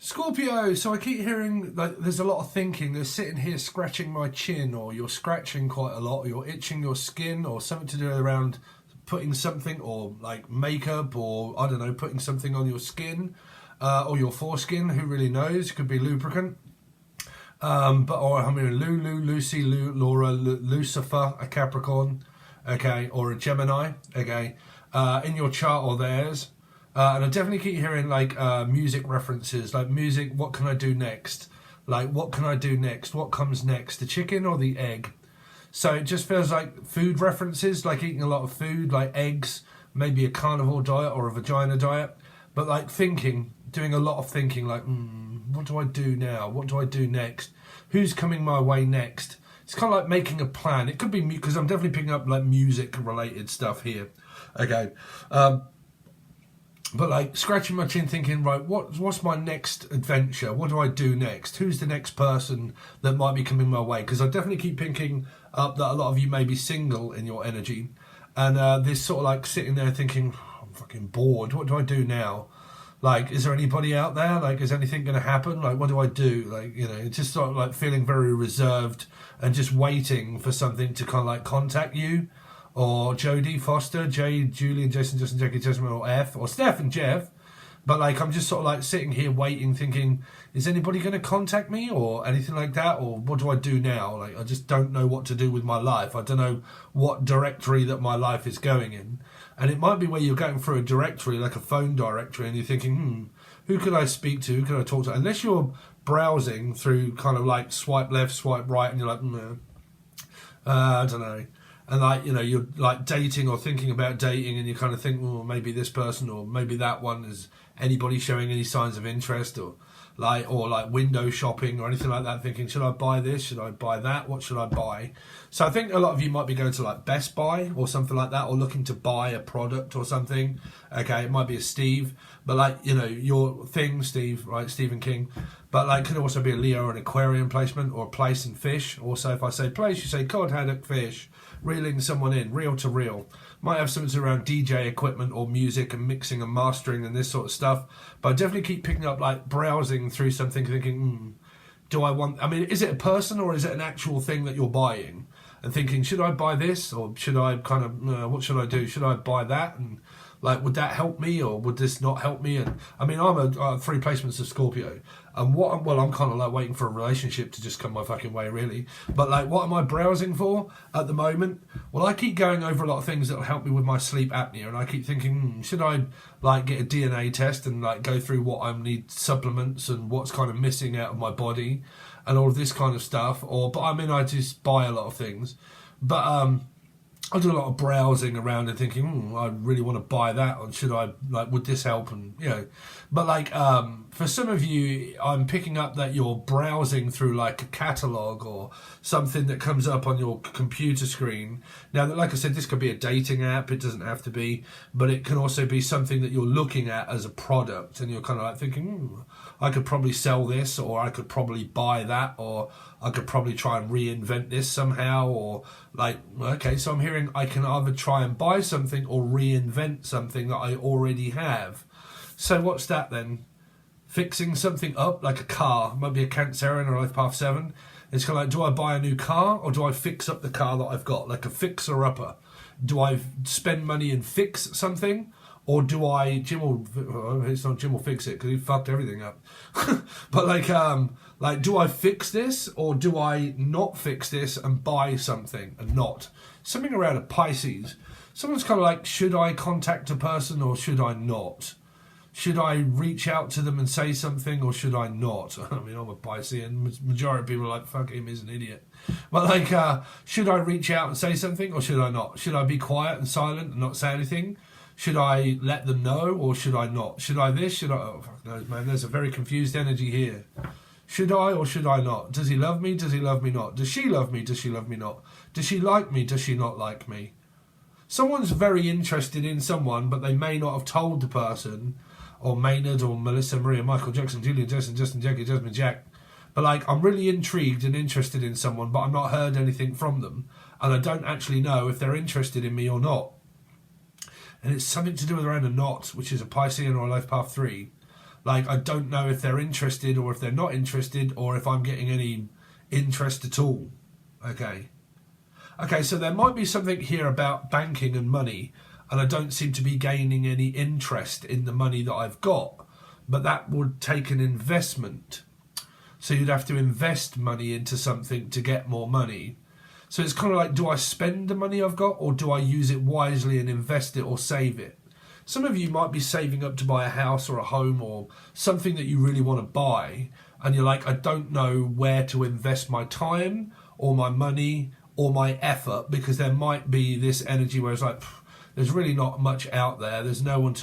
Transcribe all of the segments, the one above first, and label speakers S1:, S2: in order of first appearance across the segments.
S1: Scorpio, so I keep hearing like there's a lot of thinking. There's sitting here scratching my chin, or you're scratching quite a lot, or you're itching your skin, or something to do around putting something, or like makeup, or I don't know, putting something on your skin, or your foreskin. Who really knows? Could be lubricant. Or I mean, Lucy, Laura, Lucifer, a Capricorn, okay, or a Gemini, okay, in your chart or theirs. And I definitely keep hearing like music references, like music, what can I do next? Like, what can I do next? What comes next? The chicken or the egg? So it just feels like food references, like eating a lot of food, like eggs, maybe a carnivore diet or a vagina diet. But like thinking, doing a lot of thinking, like, what do I do now? What do I do next? Who's coming my way next? It's kind of like making a plan. It could be, because I'm definitely picking up like music related stuff here. Okay. But like scratching my chin thinking, right, what's my next adventure? What do I do next? Who's the next person that might be coming my way? Because I definitely keep picking up that a lot of you may be single in your energy. And this sort of like sitting there thinking, I'm fucking bored. What do I do now? Like, is there anybody out there? Like, is anything going to happen? Like, what do I do? Like, you know, just sort of like feeling very reserved and just waiting for something to kind of like contact you. Or Jodie Foster, Jay, Julian, Jason, Justin, Jackie, Jasmine, or F, or Steph and Jeff. But like, I'm just sort of like sitting here waiting, thinking, is anybody going to contact me or anything like that? Or what do I do now? Like, I just don't know what to do with my life. I don't know what directory that my life is going in. And it might be where you're going through a directory, like a phone directory, and you're thinking, who could I speak to? Who could I talk to? Unless you're browsing through kind of like swipe left, swipe right, and you're like, I don't know. And like, you know, you're like dating or thinking about dating, and you kind of think, well, maybe this person or maybe that one, is anybody showing any signs of interest, or like window shopping or anything like that, thinking, should I buy this? Should I buy that? What should I buy? So I think a lot of you might be going to like Best Buy or something like that, or looking to buy a product or something. Okay, it might be a Steve, but like, you know, your thing, Steve, right? Stephen King. But like, could also be a Leo or an aquarium placement, or a place in fish. Also, if I say place, you say cod, haddock, fish. Reeling someone in, reel to reel. Might have something around DJ equipment or music and mixing and mastering and this sort of stuff. But I definitely keep picking up, like, browsing through something, thinking, do I want... I mean, is it a person or is it an actual thing that you're buying? And thinking, should I buy this? Or should I kind of, what should I do? Should I buy that? And, like, would that help me or would this not help me? And I mean, I'm a 3 placements of Scorpio. And I'm kind of like waiting for a relationship to just come my fucking way, really. But like, what am I browsing for at the moment? Well, I keep going over a lot of things that will help me with my sleep apnea. And I keep thinking, should I like get a DNA test and like go through what I need supplements and what's kind of missing out of my body and all of this kind of stuff? But I mean, I just buy a lot of things. But, I do a lot of browsing around and thinking, I really want to buy that, or should I, like, would this help? And, you know, but like, for some of you, I'm picking up that you're browsing through like a catalogue or something that comes up on your computer screen. Now, like I said, this could be a dating app, it doesn't have to be, but it can also be something that you're looking at as a product, and you're kind of like thinking, I could probably sell this, or I could probably buy that, or I could probably try and reinvent this somehow, or like, okay, so I'm hearing I can either try and buy something or reinvent something that I already have. So what's that then? Fixing something up, like a car, might be a Cancerian or Life Path 7. It's kind of like, do I buy a new car or do I fix up the car that I've got, like a fixer-upper? Do I spend money and fix something? Or do I, Jim will fix it because he fucked everything up. But like, do I fix this or do I not fix this and buy something and not? Something around a Pisces. Someone's kind of like, should I contact a person or should I not? Should I reach out to them and say something or should I not? I mean, I'm a Pisces and majority of people are like, fuck him, he's an idiot. But like, should I reach out and say something or should I not? Should I be quiet and silent and not say anything? Should I let them know or should I not? Should I this? Should I... Oh, fuck knows, man. There's a very confused energy here. Should I or should I not? Does he love me? Does he love me not? Does she love me? Does she love me not? Does she like me? Does she not like me? Someone's very interested in someone, but they may not have told the person, or Maynard or Melissa, Maria, Michael, Jackson, Julian, Jason, Justin, Jackie, Jasmine, Jack. But like, I'm really intrigued and interested in someone, but I've not heard anything from them. And I don't actually know if they're interested in me or not. And it's something to do with around a knot, which is a Piscean or a Life Path 3. like I don't know if they're interested or if they're not interested or if I'm getting any interest at all. Okay, so there might be something here about banking and money, and I don't seem to be gaining any interest in the money that I've got, but that would take an investment. So you'd have to invest money into something to get more money. So it's kind of like, do I spend the money I've got, or do I use it wisely and invest it or save it? Some of you might be saving up to buy a house or a home or something that you really want to buy, and you're like, I don't know where to invest my time or my money or my effort, because there might be this energy where it's like, there's really not much out there. There's no one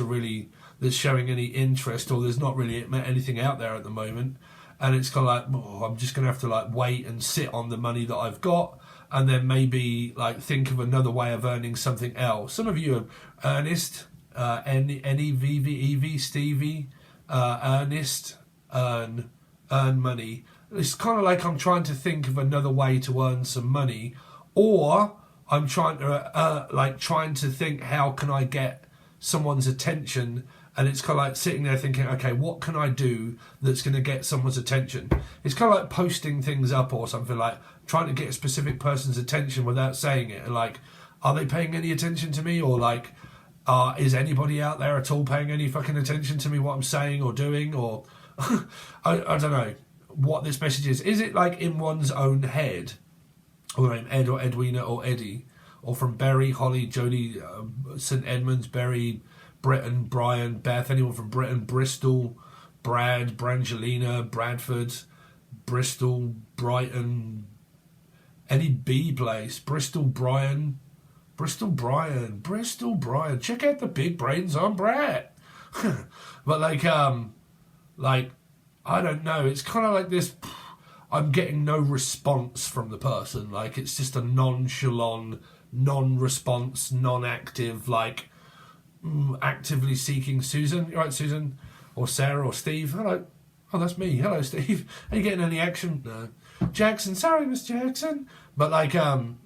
S1: that's showing any interest, or there's not really anything out there at the moment. And it's kind of like, oh, I'm just going to have to like wait and sit on the money that I've got, and then maybe like think of another way of earning something else. Some of you are Ernest, N-E-V-V-E-V, Stevie, Ernest, earn money. It's kind of like I'm trying to think of another way to earn some money, or I'm trying to think, how can I get someone's attention? And it's kind of like sitting there thinking, okay, what can I do that's going to get someone's attention? It's kind of like posting things up or something, like trying to get a specific person's attention without saying it. Like, are they paying any attention to me? Or like, is anybody out there at all paying any fucking attention to me, what I'm saying or doing? Or I don't know what this message is. Is it like in one's own head? Or name Ed or Edwina or Eddie? Or from Berry, Holly, Jodie, St Edmunds, Berry, Britain, Brian, Beth, anyone from Britain, Bristol, Brad, Brangelina, Bradford, Bristol, Brighton, any B place, Bristol, Brian. Check out the big brains on Brad. But like, I don't know. It's kind of like this. I'm getting no response from the person. Like, it's just a nonchalant, non-response, non-active, like, actively seeking. Susan, you right, Susan? Or Sarah or Steve? Hello. Oh, that's me. Hello, Steve. Are you getting any action? No. Jackson, sorry, Miss Jackson. But like, am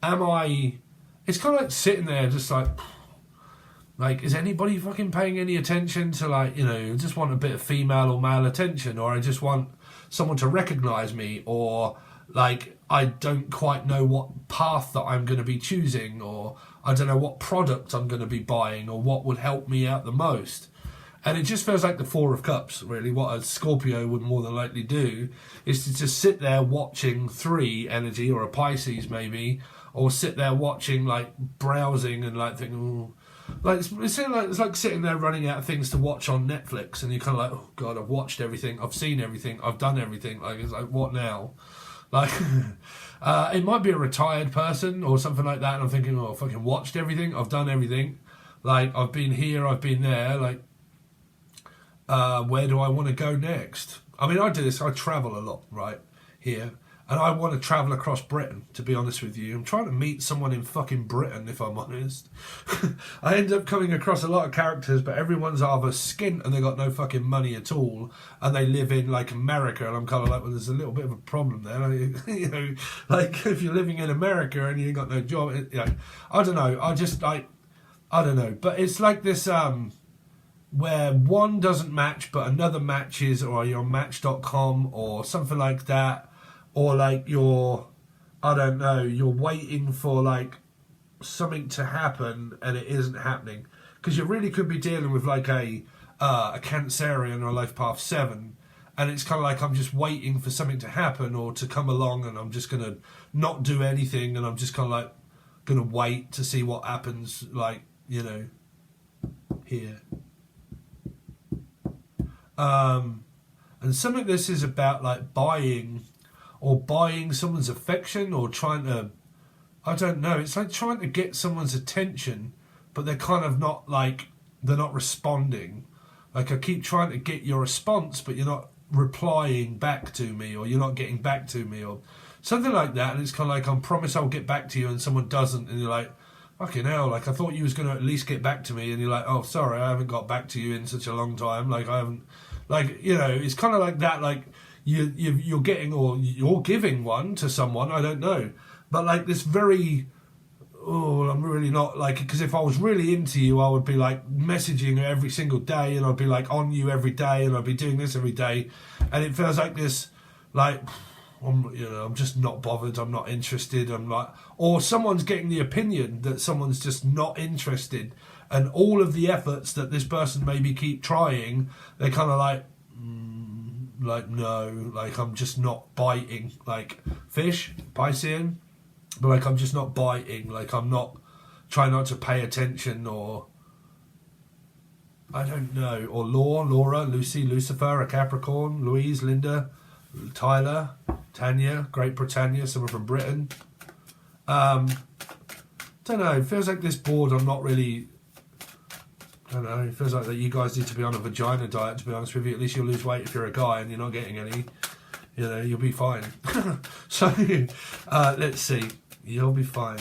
S1: I... It's kind of like sitting there just like, is anybody fucking paying any attention to, like, you know, just want a bit of female or male attention, or I just want someone to recognise me, or like I don't quite know what path that I'm going to be choosing, or I don't know what product I'm going to be buying, or what would help me out the most. And it just feels like the Four of Cups, really. What a Scorpio would more than likely do is to just sit there watching 3 energy, or a Pisces maybe, or sit there watching, like, browsing and like thinking, ooh. Like it's like sitting there running out of things to watch on Netflix, and you're kind of like, oh god, I've watched everything, I've seen everything, I've done everything. Like, it's like, what now? Like, it might be a retired person or something like that, and I'm thinking, oh, I've fucking watched everything, I've done everything. Like, I've been here, I've been there. Like, where do I want to go next? I mean, I do this. I travel a lot, right, here. And I want to travel across Britain, to be honest with you. I'm trying to meet someone in fucking Britain, if I'm honest. I end up coming across a lot of characters, but everyone's either skint and they got no fucking money at all, and they live in, like, America. And I'm kind of like, well, there's a little bit of a problem there. Like, you know, like, if you're living in America and you ain't got no job, you know, I don't know. I don't know. But it's like this, where one doesn't match, but another matches, or you're on Match.com or something like that. Or like you're waiting for like something to happen and it isn't happening. Because you really could be dealing with like a Cancerian or a Life Path 7, and it's kind of like I'm just waiting for something to happen or to come along, and I'm just going to not do anything, and I'm just kind of like going to wait to see what happens, like, you know, here. And some of this is about like buying someone's affection, or trying to, I don't know, it's like trying to get someone's attention, but they're kind of not, like, they're not responding. Like, I keep trying to get your response, but you're not replying back to me, or you're not getting back to me, or something like that. And it's kind of like, I promise I'll get back to you, and someone doesn't, and you're like, fucking hell, like, I thought you was going to at least get back to me, and you're like, oh, sorry, I haven't got back to you in such a long time, like, I haven't, like, you know, it's kind of like that, like, you're getting, or you're giving one to someone, I don't know, but like this very oh, I'm really not like, because if I was really into you, I would be like messaging you every single day, and I'd be like on you every day, and I'd be doing this every day, and it feels like this, like, I'm just not bothered, I'm not interested, I'm like, or someone's getting the opinion that someone's just not interested, and all of the efforts that this person maybe keep trying, they're kind of like, no, like, I'm just not biting, like fish, PASION, but like, I'm just not biting, like, I'm not trying not to pay attention, or I don't know, or Laura, Lucy, Lucifer, a Capricorn, Louise, Linda, Tyler, Tanya, Great Britannia, someone from Britain. Don't know, it feels like this board, I'm not really, I don't know, it feels like that you guys need to be on a vagina diet, to be honest with you. At least you'll lose weight if you're a guy and you're not getting any. You know, you'll be fine. So, let's see. You'll be fine.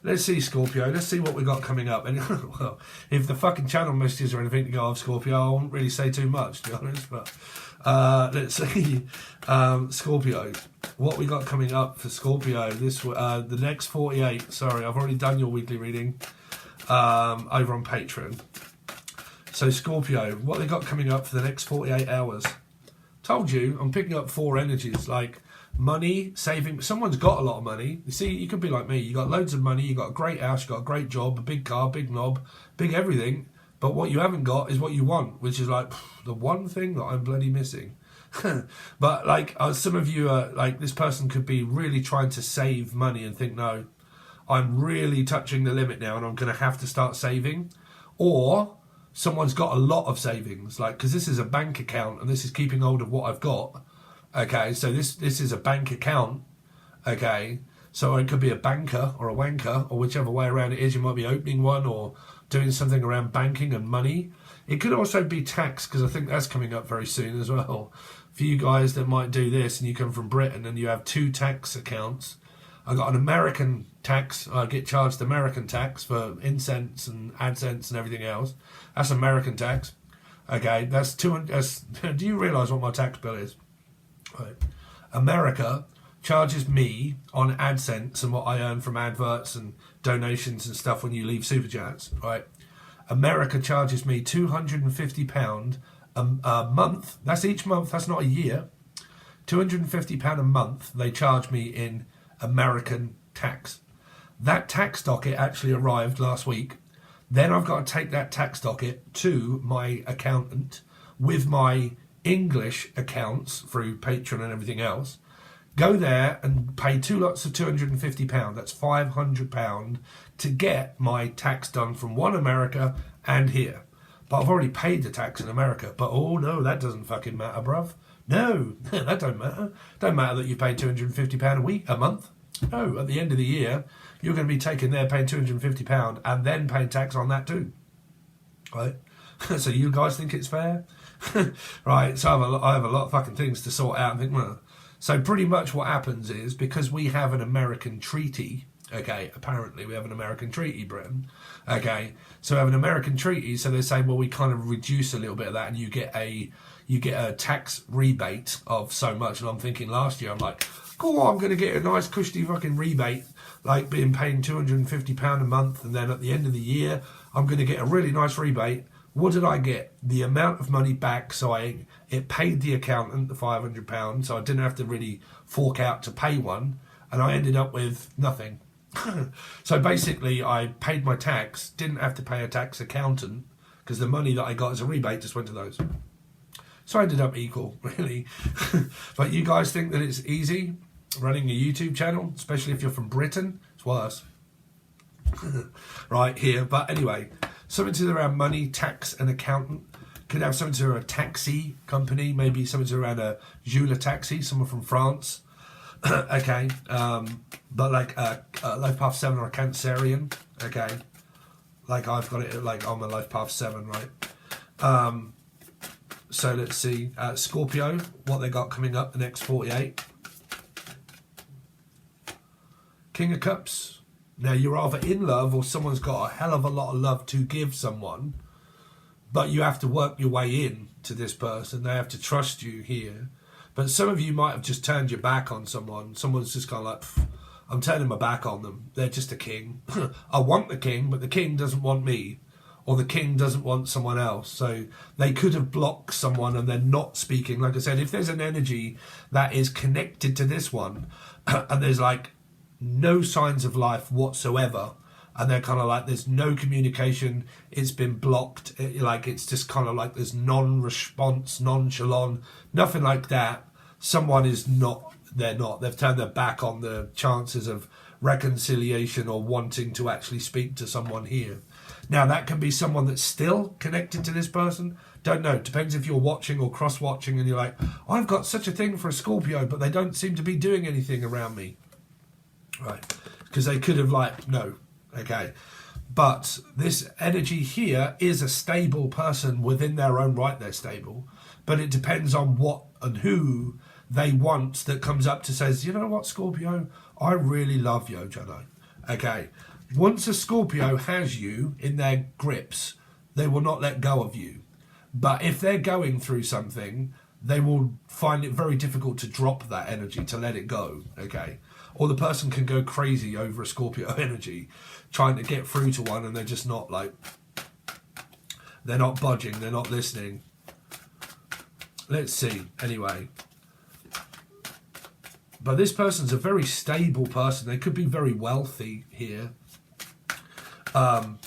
S1: Let's see, Scorpio. Let's see what we got coming up. And well, if the fucking channel messages or anything to go off, Scorpio, I won't really say too much, to be honest. But let's see, Scorpio. What we got coming up for Scorpio? The next 48. Sorry, I've already done your weekly reading over on Patreon. So Scorpio, what they got coming up for the next 48 hours? Told you, I'm picking up 4 energies, like money, saving. Someone's got a lot of money. You see, you could be like me. You got loads of money. You got a great house. You got a great job, a big car, big knob, big everything. But what you haven't got is what you want, which is like the one thing that I'm bloody missing. But like some of you are like, this person could be really trying to save money and think, no, I'm really touching the limit now and I'm going to have to start saving. Or someone's got a lot of savings, like, because this is a bank account and this is keeping hold of what I've got. Okay, so this is a bank account. Okay, so it could be a banker or a wanker, or whichever way around it is. You might be opening one or doing something around banking and money. It could also be tax, because I think that's coming up very soon as well. For you guys that might do this and you come from Britain and you have 2 tax accounts. I got an American tax. I get charged American tax for incense and AdSense and everything else. That's American tax. Okay, that's 200. Do you realise what my tax bill is? Right. America charges me on AdSense and what I earn from adverts and donations and stuff when you leave Superchats. Right. America charges me £250 a month. That's each month. That's not a year. £250 a month they charge me in American tax. That tax docket actually arrived last week. Then I've got to take that tax docket to my accountant with my English accounts through Patreon and everything else. Go there and pay 2 lots of £250. That's £500 to get my tax done from one America and here. But I've already paid the tax in America. But oh no, that doesn't fucking matter, bruv. No, that don't matter. Don't matter that you pay £250 a month. No, at the end of the year, you're going to be taking there paying £250 and then paying tax on that too. Right? So you guys think it's fair? Right, so I have a lot of fucking things to sort out and think, well. So pretty much what happens is, because we have an American treaty, okay, apparently we have an American treaty, Britain, okay, so we have an American treaty, so they say, well, we kind of reduce a little bit of that and you get a tax rebate of so much. And I'm thinking last year, I'm like, cool, I'm going to get a nice cushy fucking rebate, like being paying £250 a month, and then at the end of the year, I'm going to get a really nice rebate. What did I get? The amount of money back, so it paid the accountant the £500, so I didn't have to really fork out to pay one, and I ended up with nothing. So basically, I paid my tax, didn't have to pay a tax accountant, because the money that I got as a rebate just went to those. So I ended up equal, really. But you guys think that it's easy running a YouTube channel, especially if you're from Britain? It's worse. Right here, but anyway, something to do around money, tax, and accountant. Could have something to do around a taxi company, maybe something to do around a Joula taxi, someone from France. Okay, but like Life Path 7 or a Cancerian. Okay, like I've got it like on my Life Path 7, right? So let's see, Scorpio, what they got coming up the next 48. King of Cups. Now, you're either in love or someone's got a hell of a lot of love to give someone, but you have to work your way in to this person. They have to trust you here. But some of you might have just turned your back on someone. Someone's just kind of like, I'm turning my back on them. They're just a king. I want the king, but the king doesn't want me. Or the king doesn't want someone else. So they could have blocked someone and they're not speaking. Like I said, if there's an energy that is connected to this one and there's like no signs of life whatsoever, and they're kind of like there's no communication, it's been blocked, it's just kind of like there's non-response, nonchalant, nothing like that, someone is not, they've turned their back on the chances of reconciliation or wanting to actually speak to someone here. Now that can be someone that's still connected to this person, don't know, depends if you're watching or cross-watching and you're like, I've got such a thing for a Scorpio but they don't seem to be doing anything around me, right? Because they could have like, no, okay, but this energy here is a stable person within their own right, they're stable, but it depends on what and who they want that comes up to says, you know what, Scorpio, I really love you, Jono. Okay, once a Scorpio has you in their grips, they will not let go of you. But if they're going through something, they will find it very difficult to drop that energy, to let it go, okay? Or the person can go crazy over a Scorpio energy, trying to get through to one, and they're just not like, they're not budging, they're not listening. Let's see, anyway. But this person's a very stable person. They could be very wealthy here. And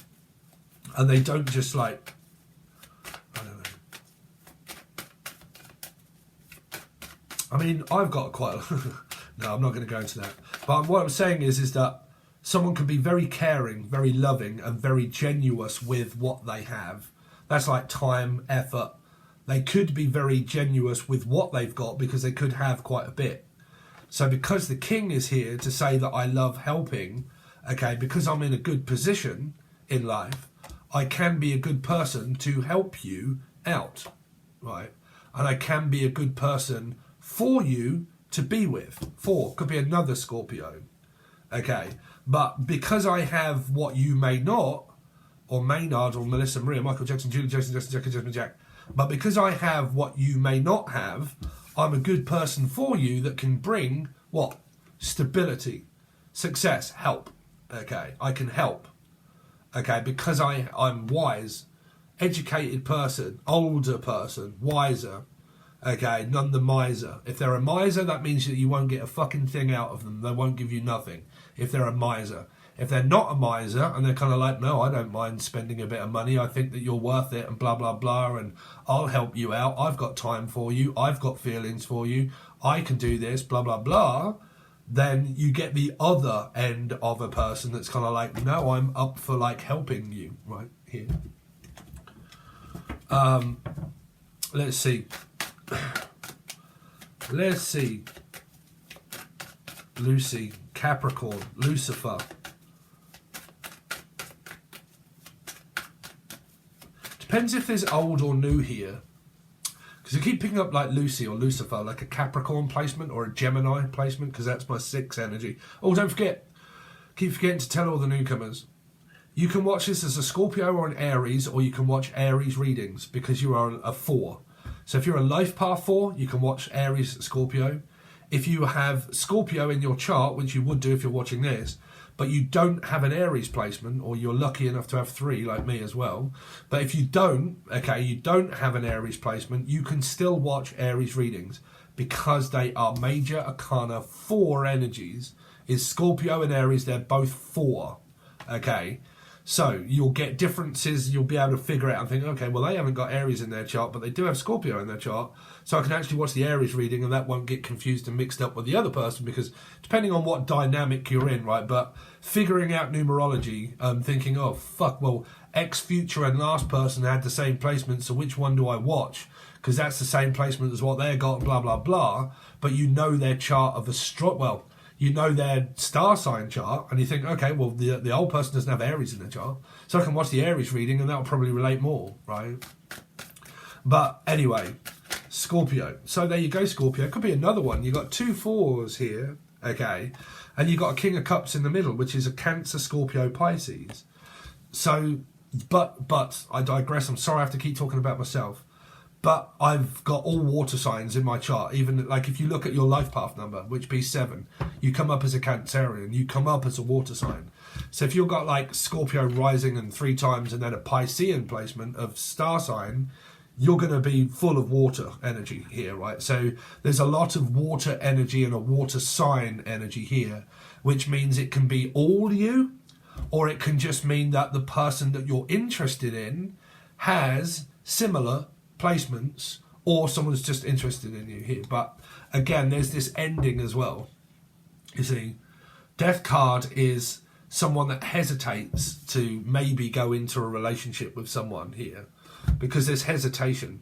S1: they don't just like, I don't know. I mean, I've got quite a, no, I'm not going to go into that. But what I'm saying is that someone can be very caring, very loving, and very genuine with what they have. That's like time, effort. They could be very genuine with what they've got because they could have quite a bit. So because the king is here to say that I love helping, okay, because I'm in a good position in life, I can be a good person to help you out, right? And I can be a good person for you to be with. Could be another Scorpio, okay? But because I have what you may not, or Maynard, or Melissa, Maria, Michael Jackson, Julie, Jason, Justin, Jackie, Jasmine, Jack, but because I have what you may not have, I'm a good person for you that can bring, what? Stability, success, help, okay? I can help, okay? Because I'm wise, educated person, older person, wiser, okay? None the miser. If they're a miser, that means that you won't get a fucking thing out of them. They won't give you nothing if they're a miser. If they're not a miser and they're kind of like, no, I don't mind spending a bit of money, I think that you're worth it and blah, blah, blah, and I'll help you out, I've got time for you, I've got feelings for you, I can do this, blah, blah, blah, then you get the other end of a person that's kind of like, no, I'm up for like helping you, right here. Let's see. Let's see. Lucy, Capricorn, Lucifer. Depends if there's old or new here. Because I keep picking up like Lucy or Lucifer, like a Capricorn placement or a Gemini placement, because that's my 6 energy. Oh, don't forget. Keep forgetting to tell all the newcomers. You can watch this as a Scorpio or an Aries, or you can watch Aries readings because you are a 4. So if you're a life path 4, you can watch Aries, Scorpio. If you have Scorpio in your chart, which you would do if you're watching this, but you don't have an Aries placement, or you're lucky enough to have 3 like me as well, but if you don't, okay, you don't have an Aries placement, you can still watch Aries readings because they are major arcana 4 energies. Is Scorpio and Aries, they're both 4, okay? So you'll get differences, you'll be able to figure it out and think, okay, well, they haven't got Aries in their chart, but they do have Scorpio in their chart. So I can actually watch the Aries reading and that won't get confused and mixed up with the other person, because depending on what dynamic you're in, right? But figuring out numerology, thinking, oh, fuck, well, X, future and last person had the same placement, so which one do I watch? Because that's the same placement as what they got, blah, blah, blah. But you know their chart of you know their star sign chart, and you think, okay, well, the old person doesn't have Aries in their chart, so I can watch the Aries reading, and that'll probably relate more, right? But anyway, Scorpio. So there you go, Scorpio. Could be another one. You've got 2 4s here, okay, and you've got a King of Cups in the middle, which is a Cancer, Scorpio, Pisces. So, but I digress. I'm sorry I have to keep talking about myself. But I've got all water signs in my chart. Even like if you look at your life path number, which B7, you come up as a Cancerian, you come up as a water sign. So if you've got like Scorpio rising and 3 times and then a Piscean placement of star sign, you're going to be full of water energy here, right? So there's a lot of water energy and a water sign energy here, which means it can be all you, or it can just mean that the person that you're interested in has similar placements, or someone's just interested in you here. But again, there's this ending as well. You see, Death card is someone that hesitates to maybe go into a relationship with someone here, because there's hesitation.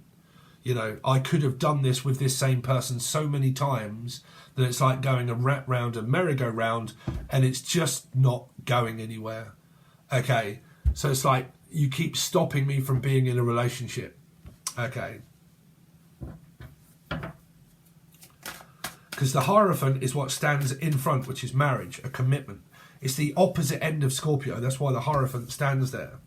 S1: You know, I could have done this with this same person so many times that it's like going round a merry-go-round, and it's just not going anywhere. Okay, so it's like you keep stopping me from being in a relationship. Okay. Because the Hierophant is what stands in front, which is marriage, a commitment. It's the opposite end of Scorpio. That's why the Hierophant stands there.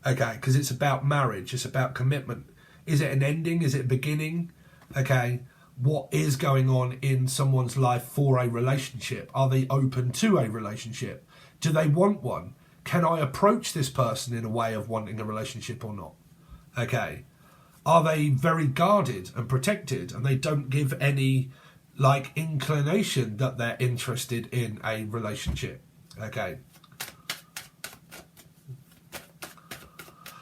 S1: Okay, because it's about marriage. It's about commitment. Is it an ending? Is it a beginning? Okay, what is going on in someone's life for a relationship? Are they open to a relationship? Do they want one? Can I approach this person in a way of wanting a relationship or not? Okay. Are they very guarded and protected, and they don't give any like inclination that they're interested in a relationship? Okay.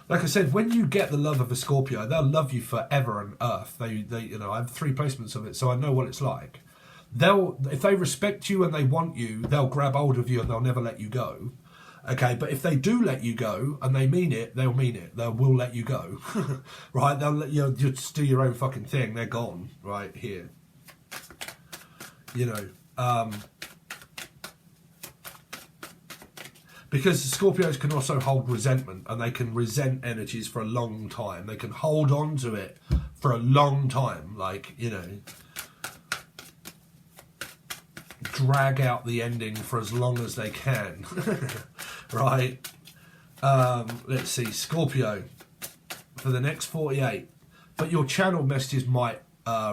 S1: Like I said, when you get the love of a Scorpio, they'll love you forever and earth. They you know, I have 3 placements of it, so I know what it's like. If they respect you and they want you, they'll grab hold of you and they'll never let you go. Okay, but if they do let you go and they mean it, they'll mean it. They will let you go, right? They'll let you just do your own fucking thing. They're gone, right here. You know, because Scorpios can also hold resentment, and they can resent energies for a long time. They can hold on to it for a long time, like, you know, drag out the ending for as long as they can. Right, let's see, Scorpio for the next 48, but your channel messages might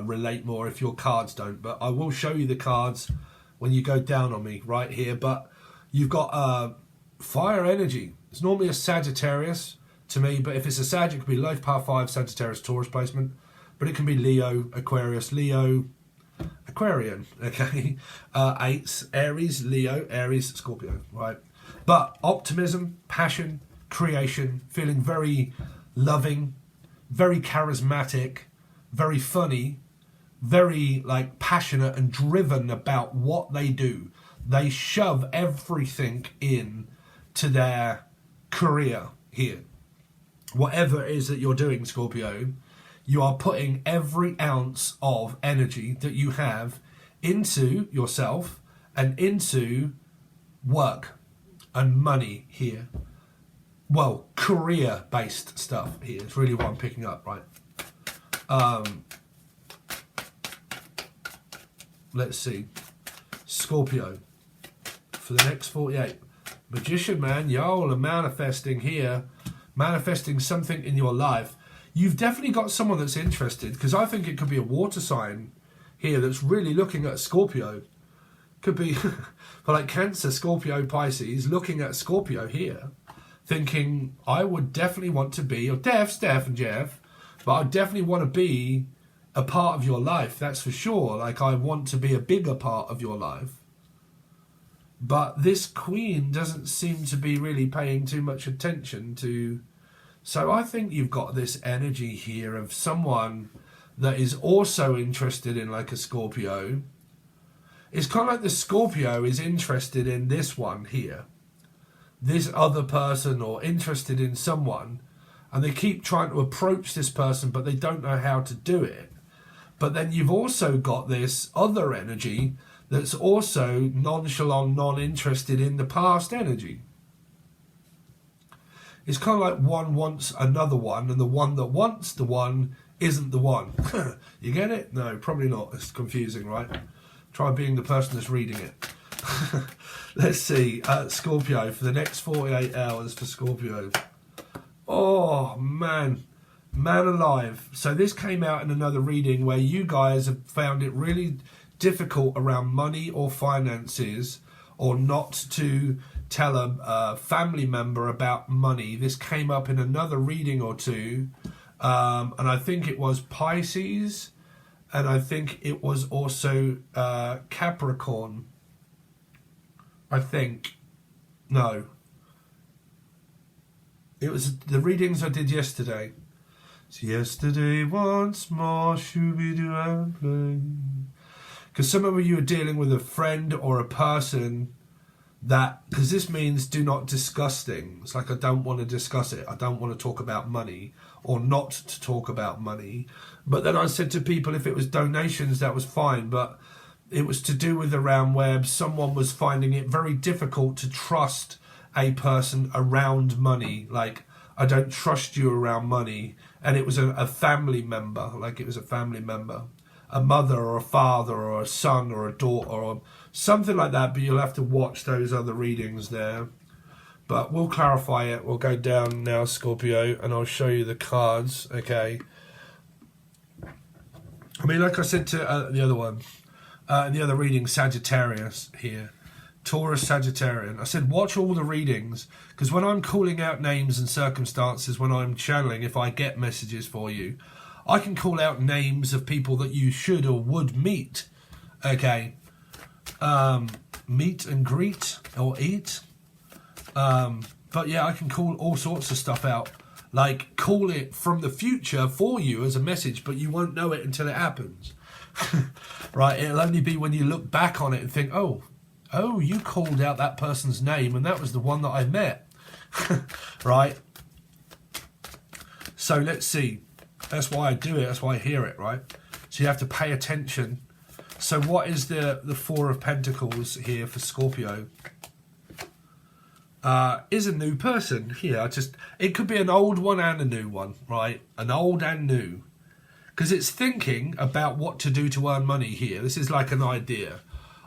S1: relate more if your cards don't, but I will show you the cards when you go down on me right here. But you've got fire energy. It's normally a Sagittarius to me, but if it's a Sag, it could be life power 5 Sagittarius Taurus placement, but it can be Leo, Aquarius, Leo, Aquarian, okay, 8s, Aries, Leo, Aries, Scorpio, right? But optimism, passion, creation, feeling very loving, very charismatic, very funny, very like passionate and driven about what they do. They shove everything in to their career here. Whatever it is that you're doing, Scorpio, you are putting every ounce of energy that you have into yourself and into work and money here. Well, career-based stuff here is really what I'm picking up, right? Let's see. Scorpio for the next 48. Magician, man, y'all are manifesting here. Manifesting something in your life. You've definitely got someone that's interested, because I think it could be a water sign here that's really looking at Scorpio. Could be for like Cancer, Scorpio, Pisces, looking at Scorpio here, thinking, I would definitely want to be, or Steph and Jeff, but I definitely want to be a part of your life, that's for sure. Like, I want to be a bigger part of your life. But this Queen doesn't seem to be really paying too much attention to. So I think you've got this energy here of someone that is also interested in like a Scorpio. It's kind of like the Scorpio is interested in this one here, this other person, or interested in someone, and they keep trying to approach this person, but they don't know how to do it. But then you've also got this other energy that's also nonchalant, non-interested in the past energy. It's kind of like one wants another one, and the one that wants the one isn't the one. You get it? No, probably not. It's confusing, right? Try being the person that's reading it. Let's see. Scorpio for the next 48 hours for Scorpio. Oh, man. Man alive. So this came out in another reading where you guys have found it really difficult around money or finances, or not to tell a family member about money. This came up in another reading or two, and I think it was Pisces, and I think it was also Capricorn. I think. No. It was the readings I did yesterday. It's yesterday once more, shooby-doo and play. Because some of you are dealing with a friend or a person that, because this means do not discuss things. Like, I don't want to discuss it. I don't want to talk about money, or not to talk about money. But then I said to people, if it was donations, that was fine. But it was to do with around where someone was finding it very difficult to trust a person around money. Like, I don't trust you around money. And it was a family member, like it was a family member, a mother or a father or a son or a daughter or something like that. But you'll have to watch those other readings there. But we'll clarify it. We'll go down now, Scorpio, and I'll show you the cards, okay? I mean, like I said to the other one, the other reading, Sagittarius here. Taurus, Sagittarian. I said watch all the readings, because when I'm calling out names and circumstances, when I'm channeling, if I get messages for you, I can call out names of people that you should or would meet. Okay. Meet and greet or eat. But yeah, I can call all sorts of stuff out. Like, call it from the future for you as a message, but you won't know it until it happens. Right? It'll only be when you look back on it and think, oh, you called out that person's name and that was the one that I met. Right? So let's see. That's why I do it. That's why I hear it, right? So you have to pay attention. So what is the Four of Pentacles here for Scorpio? Is a new person here. It could be an old one and a new one, right? An old and new. Because it's thinking about what to do to earn money here. This is like an idea.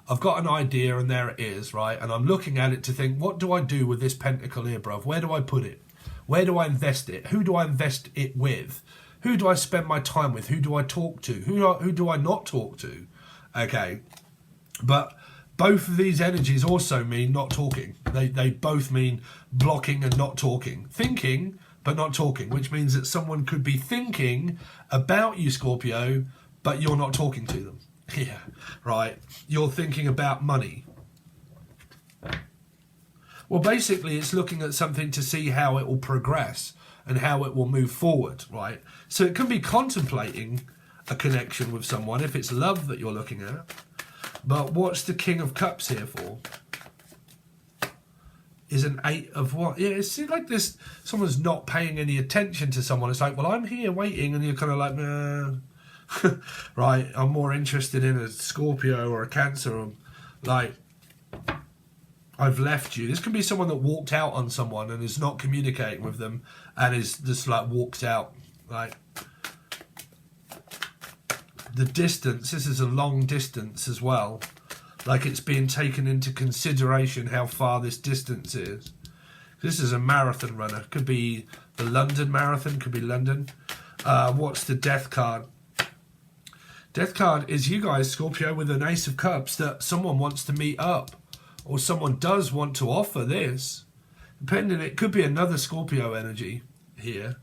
S1: I've got an idea and there it is, right? And I'm looking at it to think, what do I do with this pentacle here, bruv? Where do I put it? Where do I invest it? Who do I invest it with? Who do I spend my time with? Who do I talk to? Who do I not talk to? Okay. But both of these energies also mean not talking. They both mean blocking and not talking. Thinking, but not talking, which means that someone could be thinking about you, Scorpio, but you're not talking to them. Yeah, right. You're thinking about money. Well, basically, it's looking at something to see how it will progress and how it will move forward, right? So it can be contemplating a connection with someone if it's love that you're looking at. But what's the King of Cups here for? Is an Eight of what? Yeah, it's like this. Someone's not paying any attention to someone. It's like, well, I'm here waiting, and you're kind of like, nah. Right, I'm more interested in a Scorpio or a Cancer. Or, like, I've left you. This can be someone that walked out on someone and is not communicating with them and is just like walked out. Like, the distance, this is a long distance as well. Like, it's being taken into consideration how far this distance is. This is a marathon runner. Could be the London Marathon, could be London. What's the Death card? Death card is you guys, Scorpio, with an Ace of Cups, that someone wants to meet up. Or someone does want to offer this. Depending, it could be another Scorpio energy here.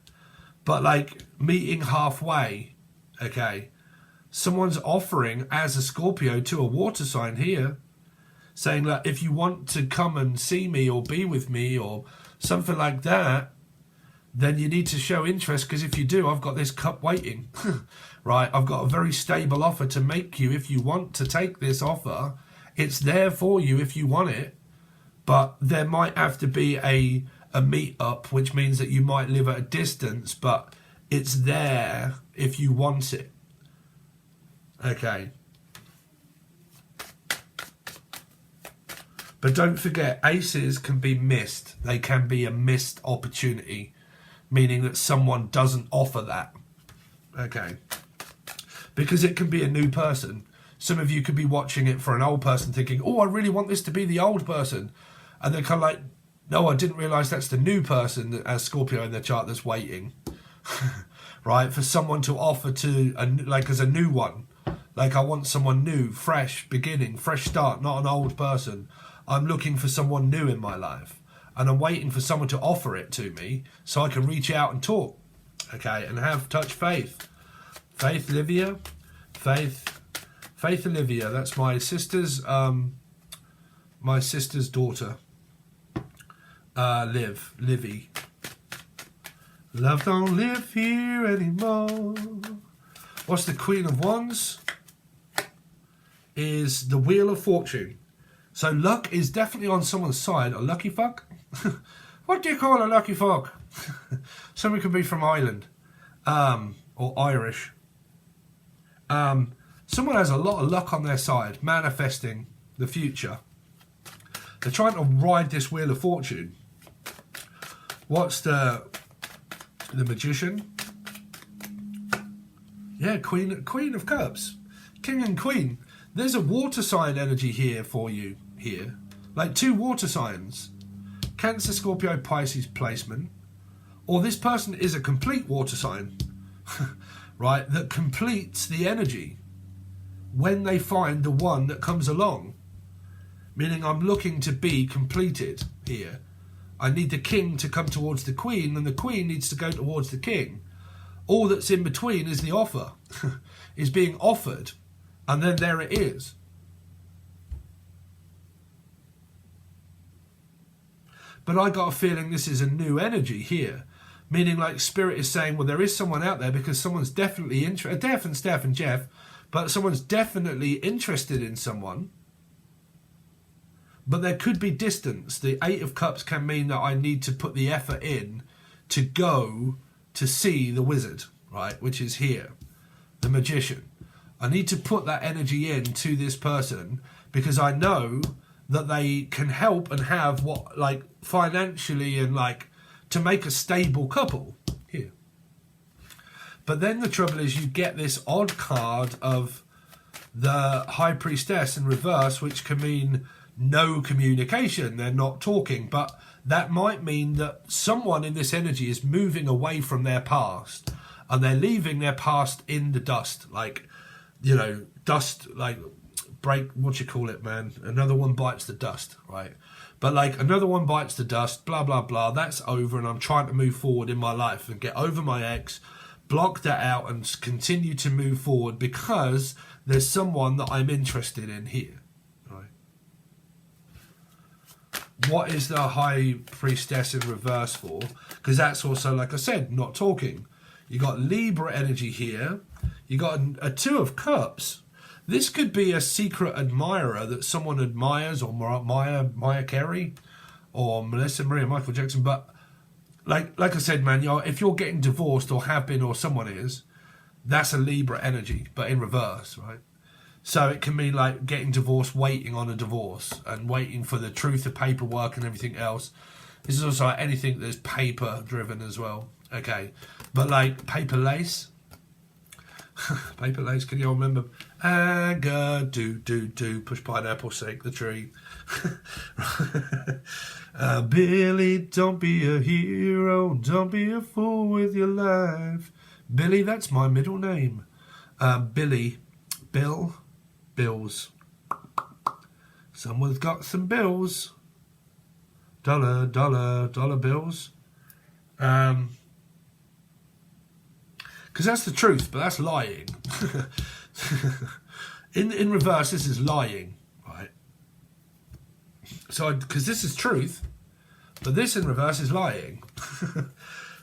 S1: But like, meeting halfway. Okay. Someone's offering as a Scorpio to a water sign here, saying that if you want to come and see me or be with me or something like that, then you need to show interest, because if you do, I've got this cup waiting. Right, I've got a very stable offer to make you if you want to take this offer. It's there for you if you want it, but there might have to be a meet up, which means that you might live at a distance, but it's there if you want it. Okay. But don't forget, aces can be missed. They can be a missed opportunity, meaning that someone doesn't offer that. Okay. Because it can be a new person. Some of you could be watching it for an old person thinking, oh, I really want this to be the old person. And they're kind of like, no, I didn't realise that's the new person as Scorpio in the chart that's waiting. right? For someone to offer to, like as a new one. Like I want someone new, fresh beginning, fresh start, not an old person. I'm looking for someone new in my life. And I'm waiting for someone to offer it to me so I can reach out and talk. Okay, and have touch faith. Faith Olivia. Faith Olivia. That's my sister's daughter. Livy. Love don't live here anymore. What's the Queen of Wands? Is the Wheel of Fortune. So luck is definitely on someone's side. A lucky fuck? What do you call a lucky fuck? Someone could be from Ireland. Or Irish. Someone has a lot of luck on their side, manifesting the future. They're trying to ride this Wheel of Fortune. What's the Magician? Yeah, Queen of Cups. King and Queen. There's a water sign energy here for you, here. Like 2 water signs. Cancer, Scorpio, Pisces placement. Or this person is a complete water sign. Right? That completes the energy. When they find the one that comes along. Meaning I'm looking to be completed here. I need the king to come towards the queen, and the queen needs to go towards the king. All that's in between is the offer. Is being offered. And then there it is. But I got a feeling this is a new energy here. Meaning like Spirit is saying, well, there is someone out there because someone's definitely interested. Steph and Jeff. But someone's definitely interested in someone. But there could be distance. The 8 of Cups can mean that I need to put the effort in to go to see the wizard, right? Which is here, the Magician. I need to put that energy in to this person because I know that they can help and have what, like, financially and like to make a stable couple here. But then the trouble is you get this odd card of the High Priestess in reverse, which can mean no communication. They're not talking, but that might mean that someone in this energy is moving away from their past and they're leaving their past in the dust. Like, you know, dust, like break, what you call it, man? Another one bites the dust, right? But like another one bites the dust, blah, blah, blah. That's over and I'm trying to move forward in my life and get over my ex, block that out and continue to move forward because there's someone that I'm interested in here. What is the High Priestess in reverse for? Because that's also, like I said, not talking. You got Libra energy here. You got a 2 of Cups. This could be a secret admirer that someone admires, or Maya Carey, or Melissa Maria, Michael Jackson. But like I said, man, if you're getting divorced or have been, or someone is, that's a Libra energy, but in reverse, right? So it can mean like getting divorced, waiting on a divorce and waiting for the truth of paperwork and everything else. This is also like anything that's paper driven as well. Okay. But like paper lace. Paper lace, can you all remember? Anger, do, push pineapple, shake the tree. Billy, don't be a hero, don't be a fool with your life. Billy, that's my middle name. Billy, Bill. Bills. Someone's got some bills. Dollar bills. Because that's the truth, but that's lying. in reverse, this is lying, right? So, because this is truth, but this in reverse is lying,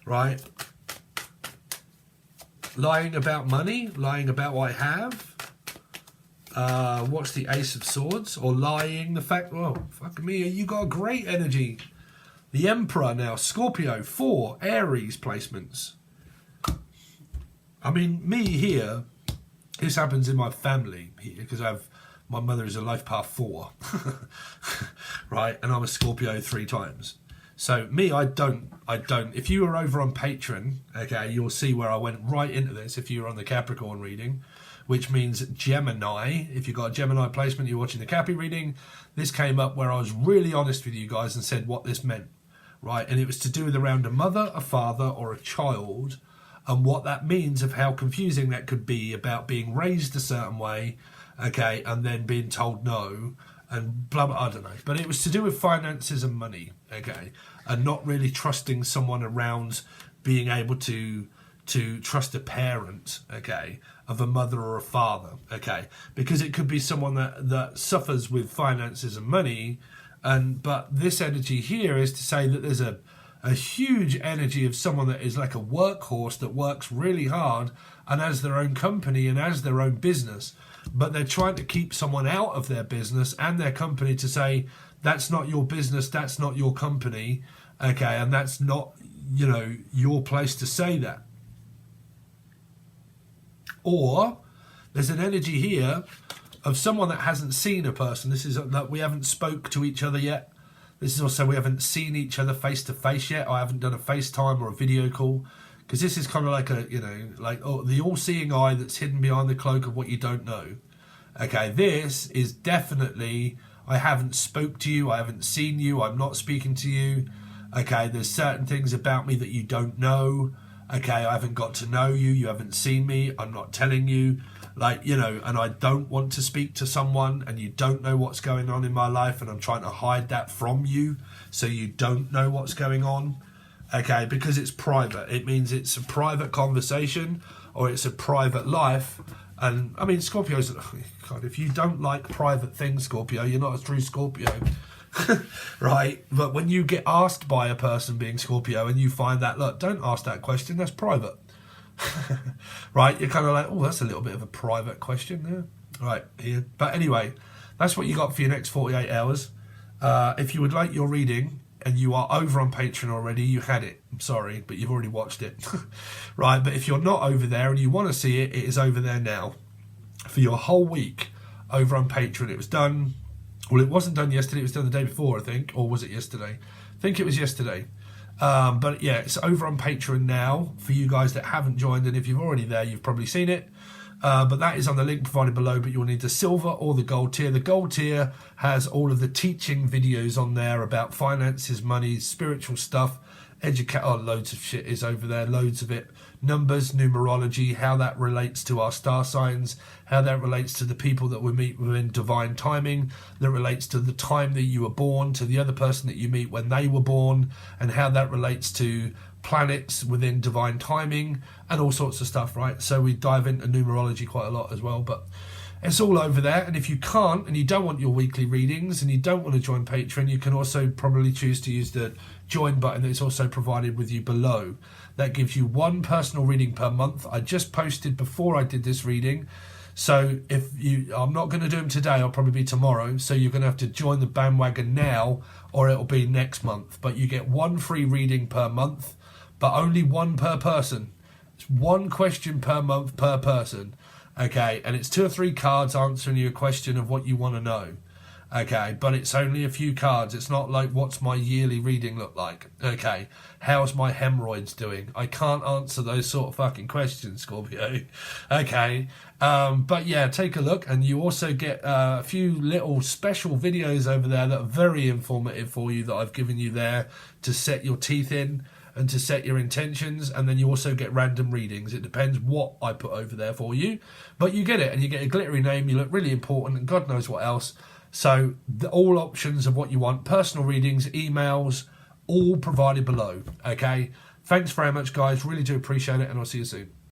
S1: right? Lying about money, lying about what I have. What's the Ace of Swords? Or lying, the fact, oh, fuck me, you got a great energy. The Emperor now, Scorpio, 4 Aries placements. I mean, me here, this happens in my family here, because my mother is a life path 4, right? And I'm a Scorpio 3 times. So me, I don't. If you were over on Patreon, okay, you'll see where I went right into this if you were on the Capricorn reading, which means Gemini. If you've got a Gemini placement, you're watching the Cappy reading. This came up where I was really honest with you guys and said what this meant, right? And it was to do with around a mother, a father, or a child, and what that means of how confusing that could be about being raised a certain way, okay, and then being told no, and blah, blah, I don't know. But it was to do with finances and money, okay, and not really trusting someone around, being able to trust a parent, okay, of a mother or a father, okay, because it could be someone that suffers with finances and money, but this energy here is to say that there's a huge energy of someone that is like a workhorse that works really hard and has their own company and has their own business, but they're trying to keep someone out of their business and their company to say, that's not your business, that's not your company, okay, and that's not, you know, your place to say that. Or there's an energy here of someone that hasn't seen a person. This is that we haven't spoke to each other yet. This is also we haven't seen each other face to face yet. I haven't done a FaceTime or a video call, because this is kind of like a, you know, like the all-seeing eye that's hidden behind the cloak of what you don't know. Okay, this is definitely, I haven't spoke to you, I haven't seen you, I'm not speaking to you. Okay, there's certain things about me that you don't know. Okay, I haven't got to know you, you haven't seen me, I'm not telling you, like, you know, and I don't want to speak to someone and you don't know what's going on in my life, and I'm trying to hide that from you so you don't know what's going on, okay, because it's private. It means it's a private conversation or it's a private life. And I mean, Scorpio's, God, if you don't like private things, Scorpio, you're not a true Scorpio. Right, but when you get asked by a person being Scorpio and you find that, look, don't ask that question, that's private. Right, you're kind of like, oh, that's a little bit of a private question there. Right, here. But anyway, that's what you got for your next 48 hours. If you would like your reading and you are over on Patreon already, you had it. I'm sorry, but you've already watched it. Right, but if you're not over there and you want to see it, it is over there now. For your whole week over on Patreon. It was done. Well, it wasn't done yesterday, it was done the day before, I think. Or was it yesterday? I think it was yesterday. But yeah, it's over on Patreon now for you guys that haven't joined. And if you're already there, you've probably seen it. But that is on the link provided below. But you'll need the silver or the gold tier. The gold tier has all of the teaching videos on there about finances, money, spiritual stuff. Loads of shit is over there, loads of it. Numbers, numerology, how that relates to our star signs, how that relates to the people that we meet within divine timing, that relates to the time that you were born, to the other person that you meet when they were born, and how that relates to planets within divine timing, and all sorts of stuff, right? So we dive into numerology quite a lot as well, but it's all over there. And if you can't and you don't want your weekly readings and you don't want to join Patreon, you can also probably choose to use the join button that's also provided with you below. That gives you one personal reading per month. I just posted before I did this reading, so I'm not going to do them today, I'll probably be tomorrow, so you're going to have to join the bandwagon now or it'll be next month. But you get one free reading per month, but only one per person. It's one question per month per person. Okay, and it's 2 or 3 cards answering you a question of what you want to know. Okay, but it's only a few cards. It's not like, what's my yearly reading look like? Okay, how's my hemorrhoids doing? I can't answer those sort of fucking questions, Scorpio. Okay, but yeah, take a look. And you also get a few little special videos over there that are very informative for you that I've given you there to set your teeth in and to set your intentions. And then you also get random readings. It depends what I put over there for you, but you get it, and you get a glittery name, you look really important, and God knows what else. So all options of what you want, personal readings, emails, all provided below. Okay, thanks very much, guys, really do appreciate it, and I'll see you soon.